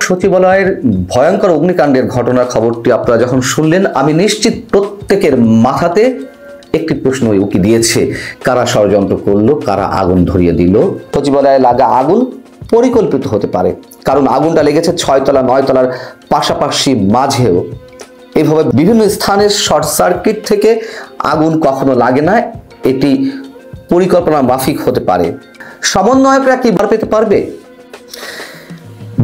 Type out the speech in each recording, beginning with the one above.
সচিবালয়ের ভয়ঙ্কর অগ্নিকাণ্ডের ঘটনার খবরটি আপনারা যখন শুনলেন, আমি নিশ্চিত প্রত্যেকের মাথাতে একটি প্রশ্ন উকি দিয়েছে, কারা ষড়যন্ত্র করলো, কারা আগুন ধরিয়ে দিল। সচিবালয়ে লাগা আগুন পরিকল্পিত হতে পারে, কারণ আগুনটা লেগেছে 6 তলা 9 তলার পাশাপাশি মাঝেও। এইভাবে বিভিন্ন স্থানের শর্ট সার্কিট থেকে আগুন কখনো লাগে না, এটি পরিকল্পনা মাফিক হতে পারে। সমন্বয়করা কি বার পেতে পারবে?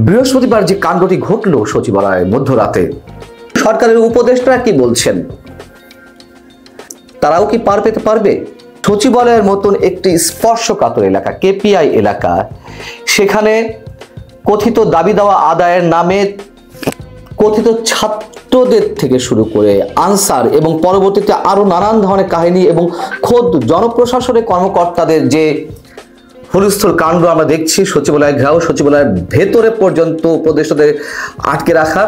বৃহস্পতিবার যে কাণ্ডটি ঘটল সচিবালয়ে মধ্যরাতে, সরকারের উপদেষ্টারা কি বলছেন? তারাও কি পার পেতে পারবে? সচিবালয়ের মতন একটি স্পর্শকাতর এলাকা, কেপিআই এলাকা, সেখানে কথিত দাবি দেওয়া আদায়ের নামে কথিত ছাত্রদের থেকে শুরু করে আনসার এবং পরবর্তীতে আরো নানান ধরনের কাহিনী এবং খোদ জনপ্রশাসনের কর্মকর্তাদের যে হুলস্থুল কাণ্ড আমরা দেখছি, সচিবালয় ঘেরাও, সচিবালয়ের ভেতরে পর্যন্ত উপদেষ্টাদের আটকে রাখা,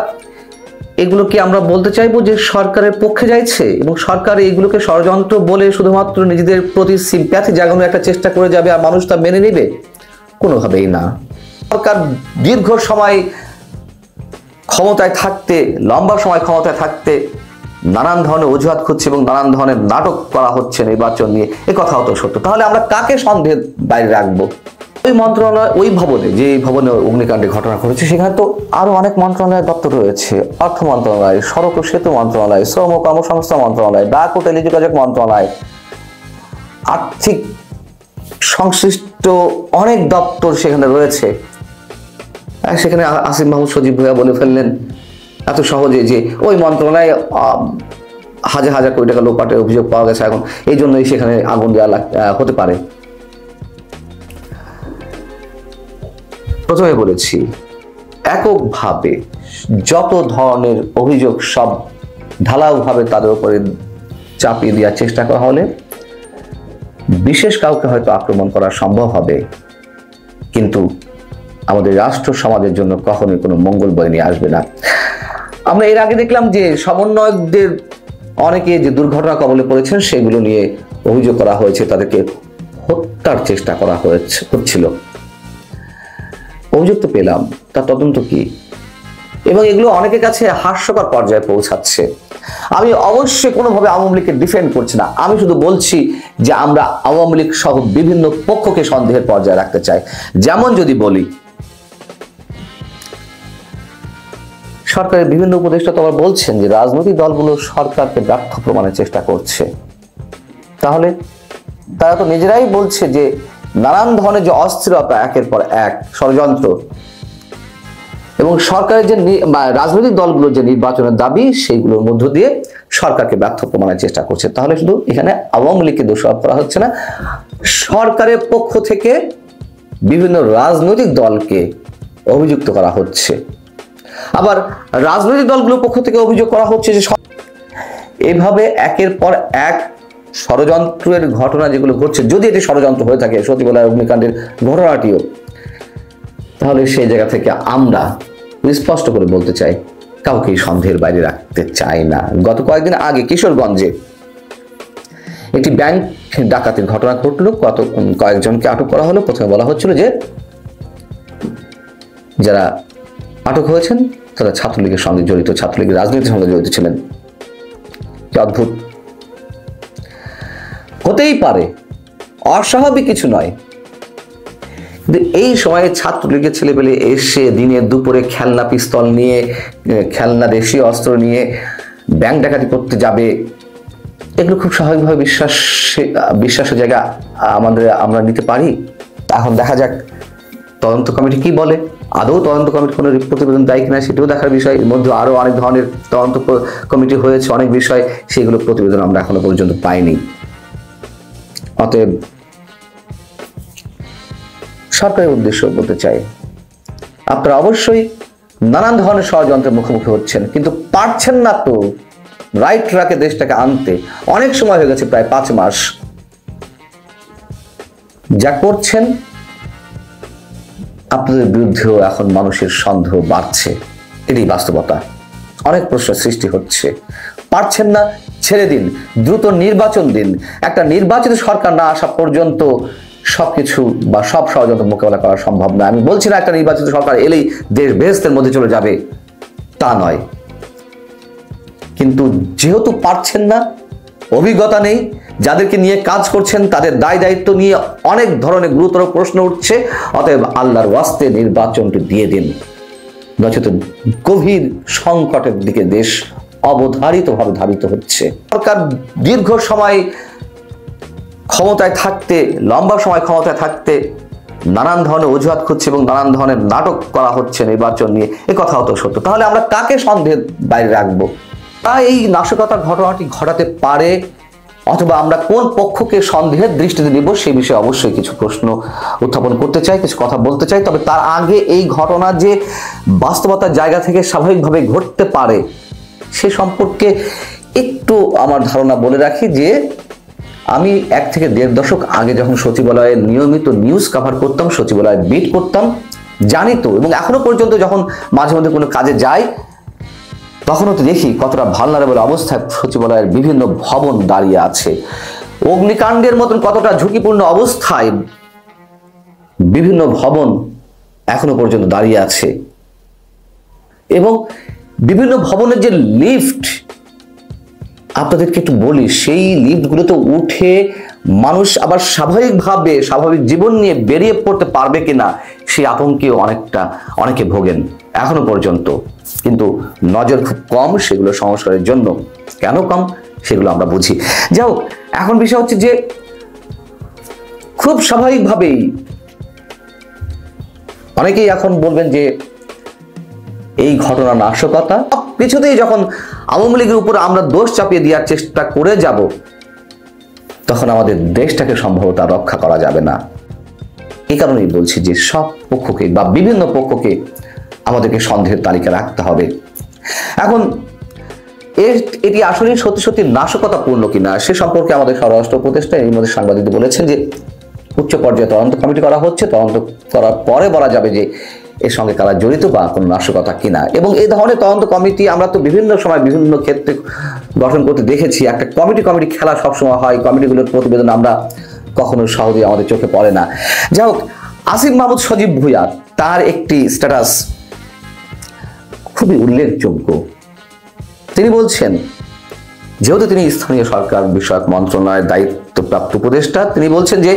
এগুলো কি আমরা বলতে চাইবো যে সরকারের পক্ষে যাইছে এবং সরকার এগুলোকে ষড়যন্ত্র বলে শুধুমাত্র নিজেদের প্রতি সিম্প্যাথি জাগানোর একটা চেষ্টা করে যাবে আর মানুষ তা মেনে নেবে? কোনোভাবেই না। সরকার দীর্ঘ সময় ক্ষমতায় থাকতে, লম্বা সময় ক্ষমতায় থাকতে নানান ধরনের অজুহাত খুঁজছে এবং নানান ধরনের নাটক করা হচ্ছে নির্বাচন নিয়ে, এ কথাও তো সত্য। তাহলে আমরা কাকে সন্দেহের বাইরে রাখবো? ওই মন্ত্রণালয়, ওই ভবনে, যে ভবনে অগ্নিকাণ্ডের ঘটনা ঘটেছে, সেখানে তো আরো অনেক মন্ত্রণালয়ের দপ্তর রয়েছে। অর্থ মন্ত্রণালয়, সড়ক ও সেতু মন্ত্রণালয়, শ্রম ও কর্মসংস্থান মন্ত্রণালয়, ডাক ও টেলিযোগাযোগ মন্ত্রণালয়, আর্থিক সংশ্লিষ্ট অনেক দপ্তর সেখানে রয়েছে। সেখানে আসিফ মাহমুদ সজীব ভাইয়া বলে ফেললেন এত সহজে যে ওই মন্ত্রণালয়ে হাজার হাজার কোটি টাকা লোপাটের অভিযোগ পাওয়া গেছে, এখন এই জন্যই সেখানে আগুন দেওয়া হতে পারে। প্রথমে বলেছি, এককভাবে যত ধরনের অভিযোগ সব ঢালাওভাবে তাদের উপরে চাপিয়ে দেওয়ার চেষ্টা করা হলে বিশেষ কাউকে হয়তো আক্রমণ করা সম্ভব হবে, কিন্তু আমাদের রাষ্ট্র সমাজের জন্য কখনোই কোনো মঙ্গল বয়ে নিয়ে আসবে না। আমরা এর আগে দেখলাম যে সমন্বয়কদের অনেকে যে দুর্ঘটনা কবলে পড়েছেন সেগুলো নিয়ে অভিযোগ করা হয়েছে, তাদেরকে হত্যার চেষ্টা করা হচ্ছিল। অভিযোগ তো পেলাম, তার তদন্ত কি? এবং এগুলো অনেকের কাছে হাস্যকর পর্যায়ে পৌঁছাচ্ছে। আমি অবশ্যই কোনোভাবে আওয়ামী লীগকে ডিফেন্ড করছি না, আমি শুধু বলছি যে আমরা আওয়ামী লীগ সহ বিভিন্ন পক্ষকে সন্দেহের পর্যায়ে রাখতে চাই। যেমন যদি বলি, সরকারের বিভিন্ন উপদেষ্টা তো আবার বলছেন যে রাজনৈতিক দলগুলো সরকারকে ব্যর্থ প্রমাণের চেষ্টা করছে। তাহলে তারা তো নিজেরাই বলছে যে নানান ধরনের যে অস্থিরতা, একের পর এক ষড়যন্ত্র এবং সরকারের যে রাজনৈতিক দলগুলোর যে নির্বাচনের দাবি, সেইগুলোর মধ্য দিয়ে সরকারকে ব্যর্থ প্রমাণের চেষ্টা করছে। তাহলে শুধু এখানে আওয়ামী লীগকে দোষারোপ করা হচ্ছে না, সরকারের পক্ষ থেকে বিভিন্ন রাজনৈতিক দলকে অভিযুক্ত করা হচ্ছে। আবার রাজনৈতিক দলগুলোর পক্ষ থেকে অভিযোগ করা হচ্ছে যে এভাবে একের পর এক ষড়যন্ত্রের ঘটনা যেগুলো ঘটছে, যদি এটি ষড়যন্ত্র হয়ে থাকে সচিবালয় অগ্নিকাণ্ডের ঘটনাটিও, তাহলে সেই জায়গা থেকে আমরা স্পষ্ট করে বলতে চাই, কাউকে সন্দেহের বাইরে রাখতে চাই না। গত কয়েকদিন আগে কিশোরগঞ্জে একটি ব্যাংক ডাকাতির ঘটনা ঘটলো, কয়েকজনকে আটক করা হলো। প্রথমে বলা হচ্ছিল যে যারা আটক হয়েছেন তারা ছাত্রলীগের সঙ্গে জড়িত, ছাত্রলীগের রাজনীতির সঙ্গে জড়িত ছিলেন। কি অদ্ভুত! হতেই পারে, অস্বাভাবিক কিছু নয়, কিন্তু এই সময়ে ছাত্রলীগের ছেলেপেলে এসে দিনে দুপুরে খেলনা পিস্তল নিয়ে, খেলনা দেশীয় অস্ত্র নিয়ে ব্যাংক ডাকাতি করতে যাবে, এগুলো খুব স্বাভাবিকভাবে বিশ্বাসের জায়গা আমরা নিতে পারি। এখন দেখা যাক তদন্ত কমিটি কি বলে। আদৌ তদন্ত কমিটি কোনো প্রতিবেদন দেয় কিনা সেটাও দেখার বিষয়। এর মধ্যে আরো অনেক ধরনের তদন্ত কমিটি হয়েছে, অনেক বিষয়, সেগুলো প্রতিবেদন আমরা এখনো পর্যন্ত পাইনি। অতএব সরকারের উদ্দেশ্য বলতে চাই, আপনারা অবশ্যই নানান ধরনের ষড়যন্ত্রের মুখোমুখি হচ্ছেন, কিন্তু পারছেন না তো রাইট ট্র্যাকে দেশটাকে আনতে। অনেক সময় হয়ে গেছে, প্রায় 5 মাস। যা করছেন, আপনাদের বিরুদ্ধেও এখন মানুষের সন্দেহ বাড়ছে, এটি বাস্তবতা। অনেক প্রশ্ন সৃষ্টি হচ্ছে। পারছেন না, ছেড়ে দিন, দ্রুত নির্বাচন দিন। একটা নির্বাচিত সরকার না আসা পর্যন্ত সবকিছু বা সব ষড়যন্ত্র মোকাবেলা করা সম্ভব নয়। আমি বলছি না একটা নির্বাচিত সরকার এলেই দেশ বেহেশতের মধ্যে চলে যাবে, তা নয়, কিন্তু যেহেতু পারছেন না, অভিজ্ঞতা নেই, যাদেরকে নিয়ে কাজ করছেন তাদের দায় দায়িত্ব নিয়ে অনেক ধরনের গুরুতর প্রশ্ন উঠছে। অতএব আল্লাহর ওয়াস্তে নির্বাচনটি দিয়ে দিন, নচেত গভীর সংকটের দিকে দেশ অবধারিতভাবে ধাবিত হচ্ছে। সরকার দীর্ঘ সময় ক্ষমতায় থাকতে, লম্বা সময় ক্ষমতায় থাকতে নানান ধরনের অজুহাত খুঁজছে এবং নানান ধরনের নাটক করা হচ্ছে নির্বাচন নিয়ে, এ কথা হতো সত্য। তাহলে আমরা কাকে সন্দেহের বাইরে রাখবো? তা এই নাশকতার ঘটনাটি ঘটাতে পারে, অথবা আমরা কোন পক্ষকে সন্দেহের দৃষ্টিতে নিব সেই বিষয়ে অবশ্যই কিছু প্রশ্ন উত্থাপন করতে চাই, কিছু কথা বলতে চাই। তবে তার আগে এই ঘটনা যে বাস্তবতার জায়গা থেকে স্বাভাবিকভাবে ঘটতে পারে সে সম্পর্কে একটু আমার ধারণা বলে রাখি যে আমি 1 থেকে 1.5 দশক আগে যখন সচিবালয়ে নিয়মিত নিউজ কভার করতাম, সচিবালয়ে বিট করতাম, জানি তো, এবং এখনো পর্যন্ত যখন মাঝে মধ্যে কোনো কাজে যাই তখনও তো দেখি কতটা ভালনারেবল অবস্থায় সচিবালয়ের বিভিন্ন ভবন দাঁড়িয়ে আছে, অগ্নিকাণ্ডের মতন কতটা ঝুঁকিপূর্ণ অবস্থায় বিভিন্ন ভবন এখনো পর্যন্ত দাঁড়িয়ে আছে। এবং বিভিন্ন ভবনের যে লিফট, আপনাদেরকে একটু বলি, সেই লিফটগুলোতে উঠে মানুষ আবার স্বাভাবিকভাবে স্বাভাবিক জীবন নিয়ে বেরিয়ে পড়তে পারবে কিনা সেই আতঙ্কে অনেকে ভোগেন এখনো পর্যন্ত। কিন্তু নজর খুব কম সেগুলো সংস্কারের জন্য। কেন কম সেগুলো আমরা বুঝি। যাই হোক, এখন বিষয় হচ্ছে যে খুব স্বাভাবিকভাবেই অনেকেই এখন বলবেন যে এই ঘটনা নাশকতা। কিছুতেই যখন আওয়ামী লীগের উপর আমরা দোষ চাপিয়ে দেওয়ার চেষ্টা করে যাব তখন আমাদের দেশটাকে সম্ভবত রক্ষা করা যাবে না। এই কারণেই বলছি যে সব পক্ষকে বা বিভিন্ন পক্ষকে আমাদেরকে সন্দেহের তালিকা রাখতে হবে। এখন এটি আসলে সত্যি সত্যি নাশকতাপূর্ণ কিনা সে সম্পর্কে আমাদের স্বরাষ্ট্র উপদেষ্টা এই মধ্যে সাংবাদিকদের বলেছেন যে উচ্চ পর্যায়ে তদন্ত কমিটি করা হচ্ছে, তদন্ত করার পরে বলা যাবে যে এর সঙ্গে কারা জড়িত বা কোনো নাশকতা কিনা। এবং এই ধরনের তদন্ত কমিটি আমরা তো বিভিন্ন সময় বিভিন্ন ক্ষেত্রে গঠন করতে দেখেছি। একটা কমিটি খেলা সবসময় হয়, কমিটিগুলোর প্রতিবেদন আমরা কখনো সহজে আমাদের চোখে পড়ে না। যাই হোক, আসিফ মাহমুদ সজীব ভুঁইয়া তার একটি স্ট্যাটাস খুবই উল্লেখযোগ্য। তিনি বলছেন, যেহেতু তিনি স্থানীয় সরকার বিষয়ক মন্ত্রণালয়ের দায়িত্বপ্রাপ্ত উপদেষ্টা, তিনি বলছেন যে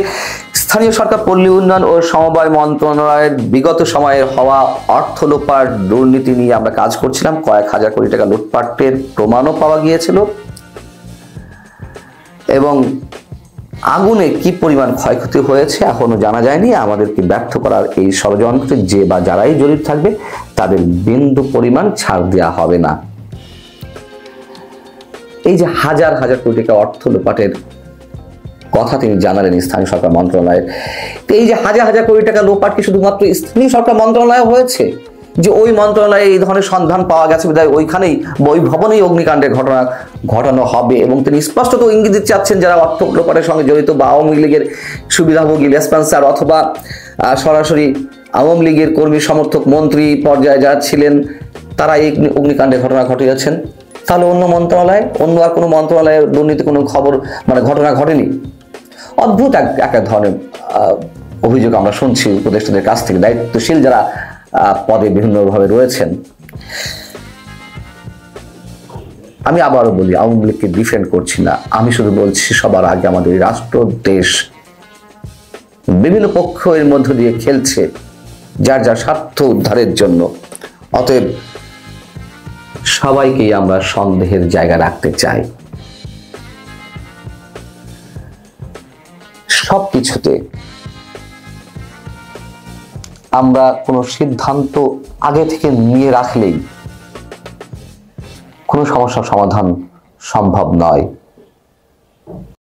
স্থানীয় সরকার, পল্লী উন্নয়ন ও সমবায় মন্ত্রণালয়ের বিগত সময়ে হওয়া অর্থ লোপাট দুর্নীতি নিয়ে আমরা কাজ করছিলাম। কয়েক হাজার কোটি টাকা লুটপাটের প্রমাণও পাওয়া গিয়েছিল এবং আগুনে কি পরিমাণ ক্ষয়ক্ষতি হয়েছে এখনো জানা যায়নি। আমাদেরকে ব্যর্থ করার এই ষড়যন্ত্রে যে বা যারাই জড়িত থাকবে তাদের বিন্দু পরিমাণ ছাড় দেওয়া হবে না। এই যে হাজার হাজার কোটি টাকা অর্থ লোপাটের কথা তিনি জানালেন স্থানীয় সরকার মন্ত্রণালয়ের, এই যে হাজার হাজার কোটি টাকা লোপাট কি শুধুমাত্র স্থানীয় সরকার মন্ত্রণালয়ে হয়েছে? যে ওই মন্ত্রণালয়ে এই ধরনের সন্ধান পাওয়া গেছে বিধায় ওইখানেই ওই ভবনেই অগ্নিকাণ্ডের ঘটনা ঘটানো হবে। এবং তিনি স্পষ্টত ইঙ্গিত দিতে চাচ্ছেন যারা অর্থ লোপাটের সঙ্গে জড়িত বা আওয়ামী লীগের সুবিধাভোগী লেসপেন্সার অথবা সরাসরি আওয়ামী লীগের কর্মী সমর্থক মন্ত্রী পর্যায়ে যারা ছিলেন তারা এই অগ্নিকাণ্ডের ঘটনা ঘটিয়েছেন। তাহলে অন্য মন্ত্রণালয়, অন্য আর কোনো মন্ত্রণালয়ের দুর্নীতি কোনো খবর ঘটনা ঘটেনি? অদ্ভুত এক ধরনের অভিযোগ আমরা শুনছি উপদেষ্টাদের কাছ থেকে, দায়িত্বশীল যারা পদে বিভিন্নভাবে রয়েছেন। আমি আবারও বলি, আওয়ামী লীগকে ডিফেন্ড করছি না, আমি শুধু বলছি সবার আগে আমাদের রাষ্ট্র, দেশ, বিভিন্ন পক্ষ এর মধ্য দিয়ে খেলছে যার যার স্বার্থ উদ্ধারের জন্য। অতএব সবাইকেই আমরা সন্দেহের জায়গা রাখতে চাই। সবকিছুতে আমরা কোনো সিদ্ধান্ত আগে থেকে নিয়ে রাখলেই কোনো সমস্যার সমাধান সম্ভব নয়।